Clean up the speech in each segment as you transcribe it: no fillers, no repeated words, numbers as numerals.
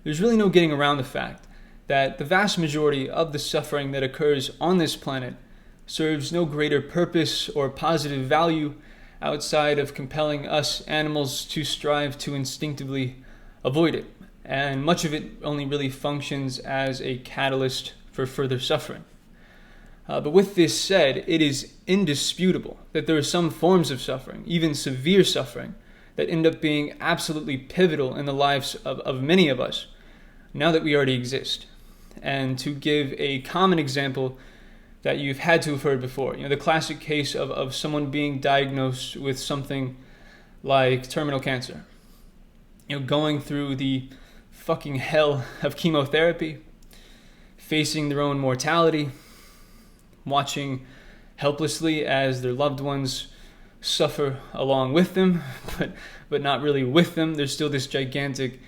there's really no getting around the fact that the vast majority of the suffering that occurs on this planet serves no greater purpose or positive value outside of compelling us animals to strive to instinctively avoid it. And much of it only really functions as a catalyst for further suffering. But with this said, it is indisputable that there are some forms of suffering, even severe suffering, that end up being absolutely pivotal in the lives of many of us, now that we already exist. And to give a common example that you've had to have heard before, the classic case of someone being diagnosed with something like terminal cancer, going through the fucking hell of chemotherapy, facing their own mortality, watching helplessly as their loved ones suffer along with them, but not really with them. There's still this gigantic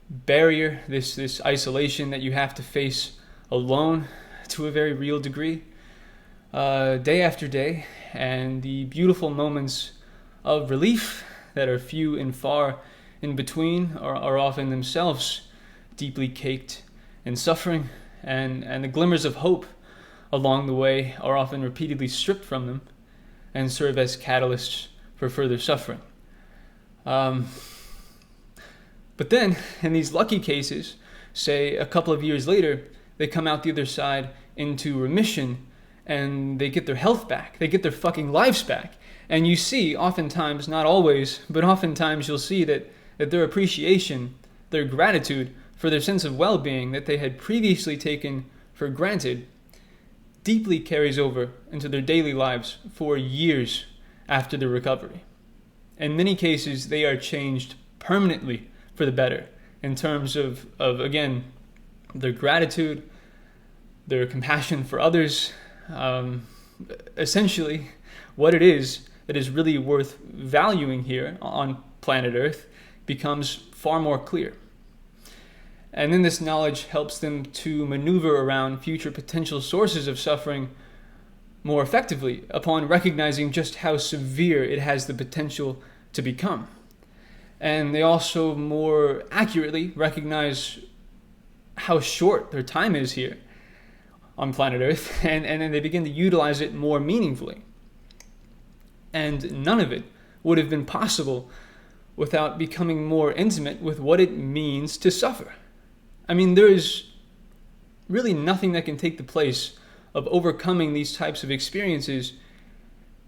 barrier, this isolation that you have to face alone to a very real degree, day after day, and the beautiful moments of relief that are few and far in between are often themselves deeply caked in suffering, and the glimmers of hope along the way are often repeatedly stripped from them and serve as catalysts for further suffering. But then, in these lucky cases, say a couple of years later, they come out the other side into remission and they get their health back. They get their fucking lives back. And you see, oftentimes, not always, but oftentimes you'll see that their appreciation, their gratitude for their sense of well-being that they had previously taken for granted deeply carries over into their daily lives for years after their recovery. In many cases, they are changed permanently for the better in terms of again, their gratitude, their compassion for others. Essentially, what it is that is really worth valuing here on planet Earth becomes far more clear. And then this knowledge helps them to maneuver around future potential sources of suffering more effectively upon recognizing just how severe it has the potential to become. And they also more accurately recognize how short their time is here on planet Earth, and then they begin to utilize it more meaningfully. And none of it would have been possible without becoming more intimate with what it means to suffer. I mean, there is really nothing that can take the place of overcoming these types of experiences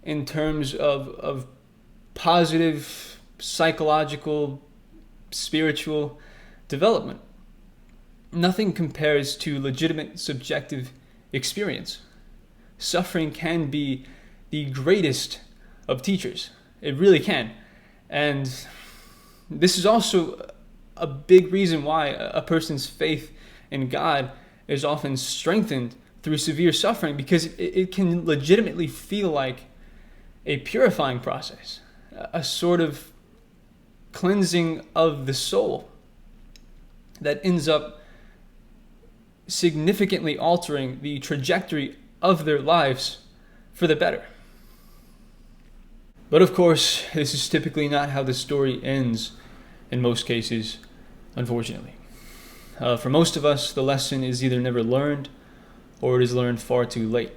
in terms of positive, psychological, spiritual development. Nothing compares to legitimate subjective experience. Suffering can be the greatest of teachers. It really can. And this is also a big reason why a person's faith in God is often strengthened through severe suffering, because it can legitimately feel like a purifying process, a sort of cleansing of the soul that ends up significantly altering the trajectory of their lives for the better. But of course, this is typically not how the story ends in most cases, unfortunately. For most of us, the lesson is either never learned or it is learned far too late.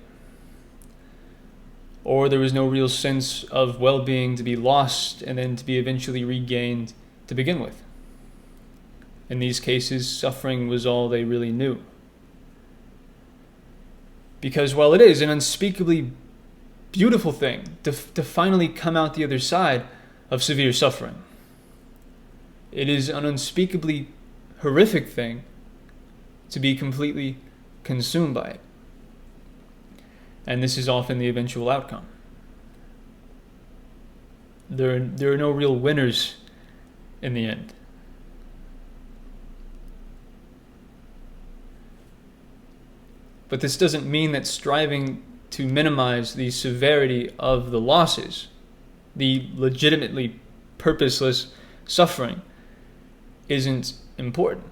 Or there was no real sense of well-being to be lost and then to be eventually regained to begin with. In these cases, suffering was all they really knew. Because while it is an unspeakably beautiful thing to finally come out the other side of severe suffering, it is an unspeakably horrific thing to be completely consumed by it. And this is often the eventual outcome. There are no real winners in the end. But this doesn't mean that striving to minimize the severity of the losses, the legitimately purposeless suffering, isn't important.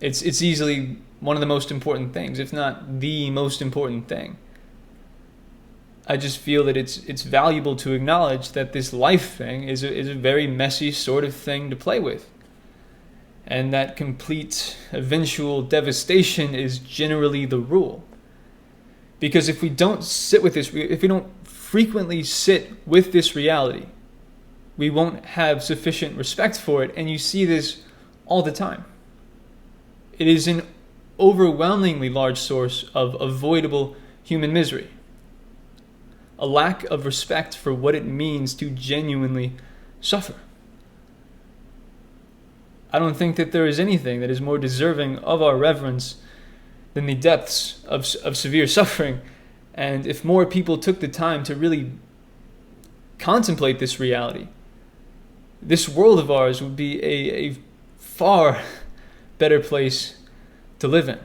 It's easily one of the most important things, if not the most important thing. I just feel that it's valuable to acknowledge that this life thing is a very messy sort of thing to play with. and that complete eventual devastation is generally the rule. Because if we don't sit with this, if we don't frequently sit with this reality, we won't have sufficient respect for it, and you see this all the time. It is an overwhelmingly large source of avoidable human misery. A lack of respect for what it means to genuinely suffer. I don't think that there is anything that is more deserving of our reverence than the depths of severe suffering. And if more people took the time to really contemplate this reality, this world of ours would be a far better place to live in.